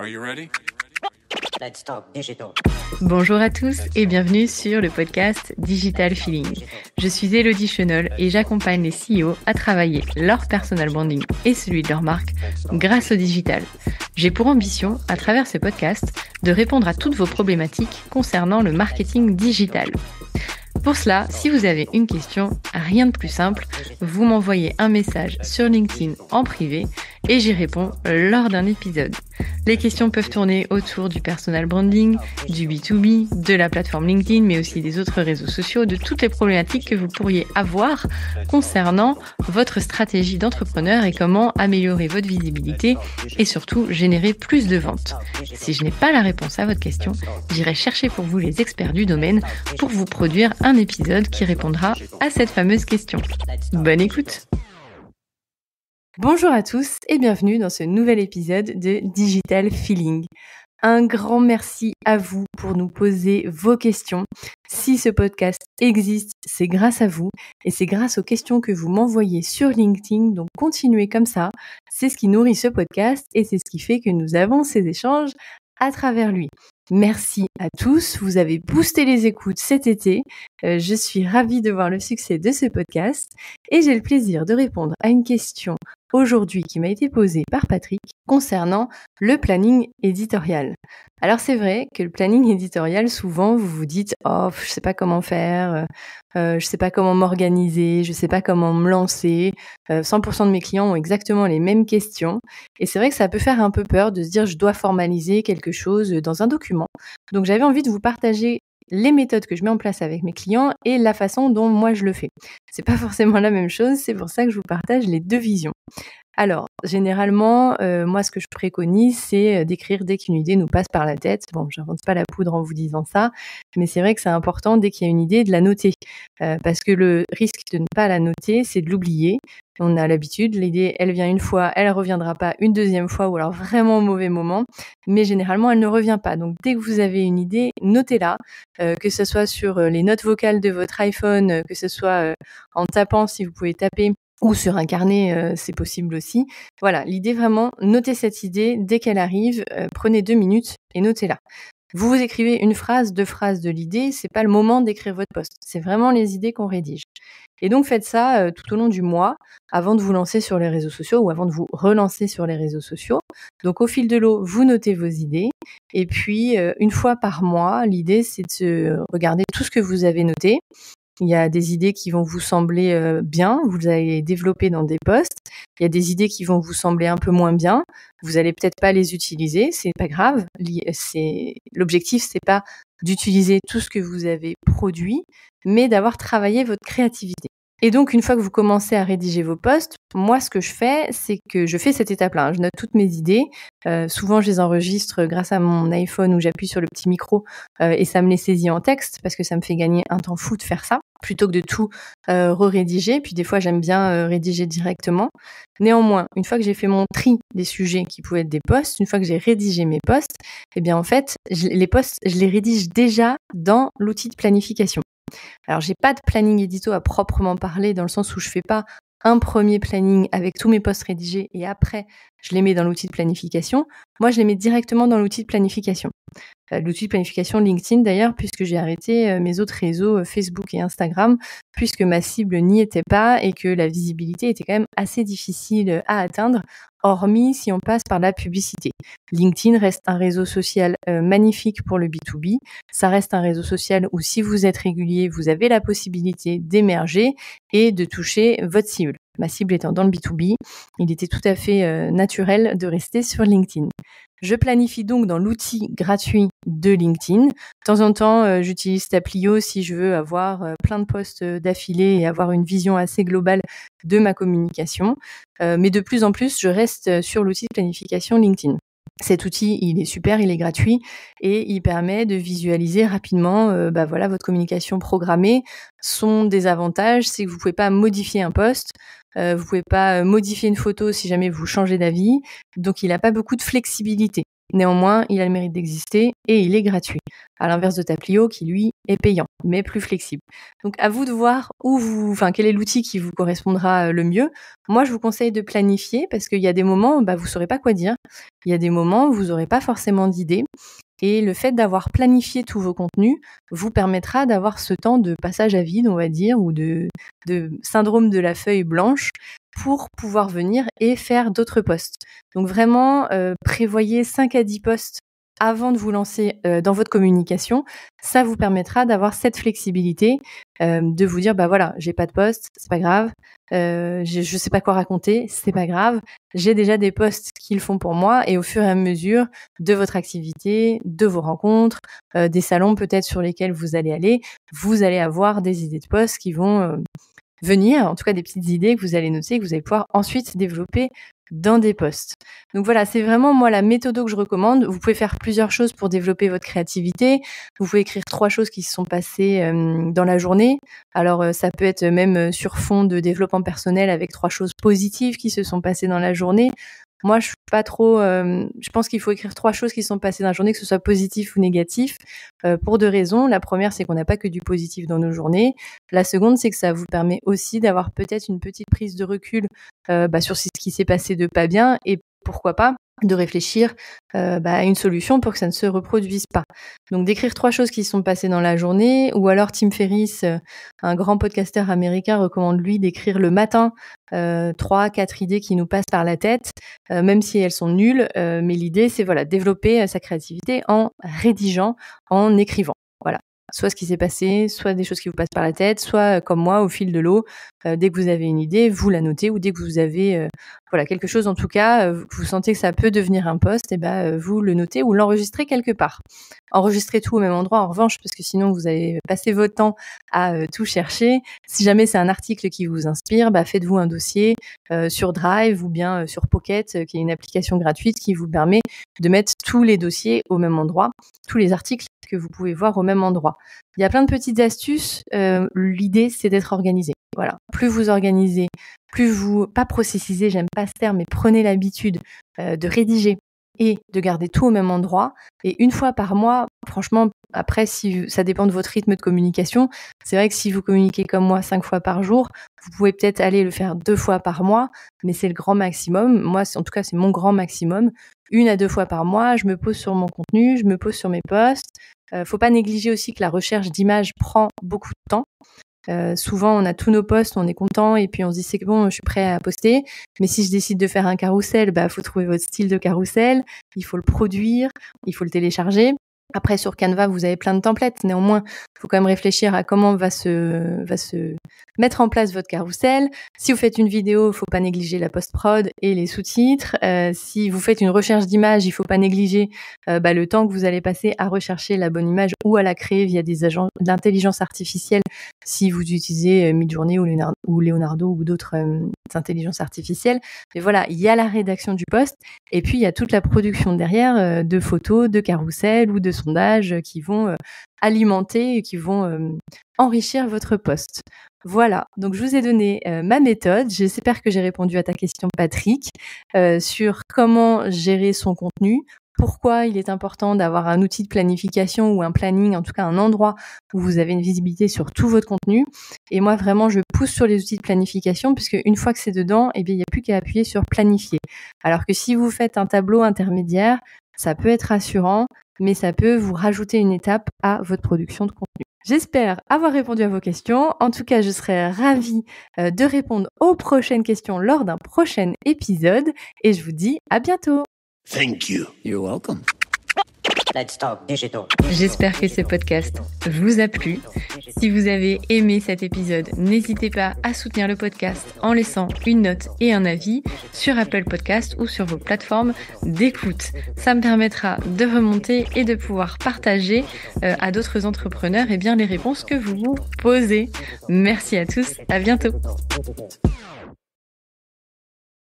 Are you ready? Let's talk digital. Bonjour à tous et bienvenue sur le podcast Digital Feeling. Je suis Elodie Chenol et j'accompagne les CEO à travailler leur personal branding et celui de leur marque grâce au digital. J'ai pour ambition, à travers ce podcast, de répondre à toutes vos problématiques concernant le marketing digital. Pour cela, si vous avez une question, rien de plus simple, vous m'envoyez un message sur LinkedIn en privé et j'y réponds lors d'un épisode. Les questions peuvent tourner autour du personal branding, du B2B, de la plateforme LinkedIn, mais aussi des autres réseaux sociaux, de toutes les problématiques que vous pourriez avoir concernant votre stratégie d'entrepreneur et comment améliorer votre visibilité et surtout générer plus de ventes. Si je n'ai pas la réponse à votre question, j'irai chercher pour vous les experts du domaine pour vous produire un épisode qui répondra à cette fameuse question. Bonne écoute! Bonjour à tous et bienvenue dans ce nouvel épisode de Digital Feeling. Un grand merci à vous pour nous poser vos questions. Si ce podcast existe, c'est grâce à vous et c'est grâce aux questions que vous m'envoyez sur LinkedIn. Donc continuez comme ça, c'est ce qui nourrit ce podcast et c'est ce qui fait que nous avons ces échanges à travers lui. Merci à tous, vous avez boosté les écoutes cet été. Je suis ravie de voir le succès de ce podcast et j'ai le plaisir de répondre à une question aujourd'hui qui m'a été posée par Patrick concernant le planning éditorial. Alors c'est vrai que le planning éditorial, souvent vous vous dites « Oh, je sais pas comment faire, je sais pas comment m'organiser, je sais pas comment me lancer ». 100% de mes clients ont exactement les mêmes questions et c'est vrai que ça peut faire un peu peur de se dire « Je dois formaliser quelque chose dans un document ». Donc j'avais envie de vous partager les méthodes que je mets en place avec mes clients et la façon dont moi je le fais. C'est pas forcément la même chose, c'est pour ça que je vous partage les deux visions. Alors, généralement, moi, ce que je préconise, c'est d'écrire dès qu'une idée nous passe par la tête. Bon, j'invente pas la poudre en vous disant ça, mais c'est vrai que c'est important, dès qu'il y a une idée, de la noter. Parce que le risque de ne pas la noter, c'est de l'oublier. On a l'habitude, l'idée, elle vient une fois, elle reviendra pas une deuxième fois, ou alors vraiment au mauvais moment, mais généralement, elle ne revient pas. Donc, dès que vous avez une idée, notez-la, que ce soit sur les notes vocales de votre iPhone, que ce soit en tapant, si vous pouvez taper, ou sur un carnet, c'est possible aussi. Voilà, l'idée vraiment, notez cette idée dès qu'elle arrive, prenez 2 minutes et notez-la. Vous écrivez une phrase, 2 phrases de l'idée, c'est pas le moment d'écrire votre post, c'est vraiment les idées qu'on rédige. Et donc faites ça tout au long du mois, avant de vous lancer sur les réseaux sociaux ou avant de vous relancer sur les réseaux sociaux. Donc au fil de l'eau, vous notez vos idées et puis une fois par mois, l'idée c'est de se regarder tout ce que vous avez noté. Il y a des idées qui vont vous sembler bien, vous allez développer dans des posts. Il y a des idées qui vont vous sembler un peu moins bien, vous allez peut-être pas les utiliser, c'est pas grave. L'objectif, c'est pas d'utiliser tout ce que vous avez produit, mais d'avoir travaillé votre créativité. Et donc, une fois que vous commencez à rédiger vos posts, moi, ce que je fais, c'est que je fais cette étape-là. Je note toutes mes idées. Souvent, je les enregistre grâce à mon iPhone où j'appuie sur le petit micro et ça me les saisit en texte parce que ça me fait gagner un temps fou de faire ça plutôt que de tout re-rédiger. Puis des fois, j'aime bien rédiger directement. Néanmoins, une fois que j'ai fait mon tri des sujets qui pouvaient être des posts, une fois que j'ai rédigé mes posts, eh bien, en fait, les posts, je les rédige déjà dans l'outil de planification. Alors, j'ai pas de planning édito à proprement parler dans le sens où je fais pas un premier planning avec tous mes posts rédigés et après, je les mets dans l'outil de planification. Moi, je les mets directement dans l'outil de planification. L'outil de planification LinkedIn d'ailleurs, puisque j'ai arrêté mes autres réseaux Facebook et Instagram, puisque ma cible n'y était pas et que la visibilité était quand même assez difficile à atteindre, hormis si on passe par la publicité. LinkedIn reste un réseau social magnifique pour le B2B. Ça reste un réseau social où si vous êtes régulier, vous avez la possibilité d'émerger et de toucher votre cible. Ma cible étant dans le B2B, il était tout à fait naturel de rester sur LinkedIn. Je planifie donc dans l'outil gratuit de LinkedIn. De temps en temps, j'utilise Taplio si je veux avoir plein de posts d'affilée et avoir une vision assez globale de ma communication. Mais de plus en plus, je reste sur l'outil de planification LinkedIn. Cet outil, il est super, il est gratuit et il permet de visualiser rapidement votre communication programmée. Son désavantage, c'est que vous pouvez pas modifier un post, vous pouvez pas modifier une photo si jamais vous changez d'avis, donc il n'a pas beaucoup de flexibilité. Néanmoins, il a le mérite d'exister et il est gratuit. À l'inverse de Taplio qui, lui, est payant, mais plus flexible. Donc, à vous de voir quel est l'outil qui vous correspondra le mieux. Moi, je vous conseille de planifier parce qu'il y a des moments où vous saurez pas quoi dire. Il y a des moments où vous n'aurez pas forcément d'idées. Et le fait d'avoir planifié tous vos contenus vous permettra d'avoir ce temps de passage à vide, on va dire, ou de syndrome de la feuille blanche pour pouvoir venir et faire d'autres posts. Donc vraiment, prévoyez 5 à 10 posts avant de vous lancer dans votre communication. Ça vous permettra d'avoir cette flexibilité, de vous dire, voilà, j'ai pas de post, c'est pas grave, je sais pas quoi raconter, c'est pas grave, j'ai déjà des posts qui le font pour moi, et au fur et à mesure de votre activité, de vos rencontres, des salons peut-être sur lesquels vous allez avoir des idées de posts qui vont venir, en tout cas des petites idées que vous allez noter, que vous allez pouvoir ensuite développer dans des posts. Donc voilà, c'est vraiment moi la méthode que je recommande. Vous pouvez faire plusieurs choses pour développer votre créativité. Vous pouvez écrire 3 choses qui se sont passées dans la journée. Alors ça peut être même sur fond de développement personnel avec 3 choses positives qui se sont passées dans la journée. Moi, je suis pas trop. Je pense qu'il faut écrire 3 choses qui se sont passées dans la journée, que ce soit positif ou négatif, pour 2 raisons. La première, c'est qu'on n'a pas que du positif dans nos journées. La seconde, c'est que ça vous permet aussi d'avoir peut-être une petite prise de recul sur ce qui s'est passé de pas bien, et pourquoi pas de réfléchir à une solution pour que ça ne se reproduise pas. Donc d'écrire 3 choses qui se sont passées dans la journée, ou alors Tim Ferriss, un grand podcasteur américain, recommande lui d'écrire le matin 3-4 idées qui nous passent par la tête, même si elles sont nulles, mais l'idée c'est développer sa créativité en rédigeant, en écrivant. Voilà. Soit ce qui s'est passé, soit des choses qui vous passent par la tête, soit comme moi, au fil de l'eau, dès que vous avez une idée, vous la notez, ou dès que vous avez quelque chose en tout cas, vous sentez que ça peut devenir un post, vous le notez ou l'enregistrez quelque part. Enregistrez tout au même endroit en revanche, parce que sinon vous allez passer votre temps à tout chercher. Si jamais c'est un article qui vous inspire, faites-vous un dossier sur Drive ou bien sur Pocket, qui est une application gratuite qui vous permet de mettre tous les dossiers au même endroit, tous les articles que vous pouvez voir au même endroit. Il y a plein de petites astuces. L'idée, c'est d'être organisé. Voilà. Plus vous organisez, plus vous, pas processisez, j'aime pas ce terme, mais prenez l'habitude de rédiger et de garder tout au même endroit. Et une fois par mois, franchement, après, si ça dépend de votre rythme de communication, c'est vrai que si vous communiquez comme moi 5 fois par jour, vous pouvez peut-être aller le faire 2 fois par mois, mais c'est le grand maximum. Moi, en tout cas, c'est mon grand maximum. 1 à 2 fois par mois, je me pose sur mon contenu, je me pose sur mes posts. Faut pas négliger aussi que la recherche d'images prend beaucoup de temps. Souvent, on a tous nos posts, on est content et puis on se dit c'est bon, je suis prêt à poster. Mais si je décide de faire un carrousel, faut trouver votre style de carrousel, il faut le produire, il faut le télécharger. Après, sur Canva, vous avez plein de templates. Néanmoins, il faut quand même réfléchir à comment va se mettre en place votre carrousel. Si vous faites une vidéo, il faut pas négliger la post-prod et les sous-titres. Si vous faites une recherche d'image, il faut pas négliger le temps que vous allez passer à rechercher la bonne image ou à la créer via des agents d'intelligence artificielle si vous utilisez Midjourney ou Leonardo ou d'autres intelligences artificielles. Mais voilà, il y a la rédaction du post et puis il y a toute la production derrière de photos, de carrousel ou de sondages qui vont alimenter et qui vont enrichir votre post. Voilà, donc je vous ai donné ma méthode. J'espère que j'ai répondu à ta question, Patrick, sur comment gérer son contenu, pourquoi il est important d'avoir un outil de planification ou un planning, en tout cas un endroit où vous avez une visibilité sur tout votre contenu. Et moi, vraiment, je pousse sur les outils de planification puisque une fois que c'est dedans, il n'y a plus qu'à appuyer sur planifier. Alors que si vous faites un tableau intermédiaire, ça peut être rassurant, mais ça peut vous rajouter une étape à votre production de contenu. J'espère avoir répondu à vos questions. En tout cas, je serais ravie de répondre aux prochaines questions lors d'un prochain épisode et je vous dis à bientôt. Thank you. You're welcome. Let's talk digital. J'espère que ce podcast vous a plu. Si vous avez aimé cet épisode, n'hésitez pas à soutenir le podcast en laissant une note et un avis sur Apple Podcast ou sur vos plateformes d'écoute. Ça me permettra de remonter et de pouvoir partager à d'autres entrepreneurs les réponses que vous vous posez. Merci à tous, à bientôt.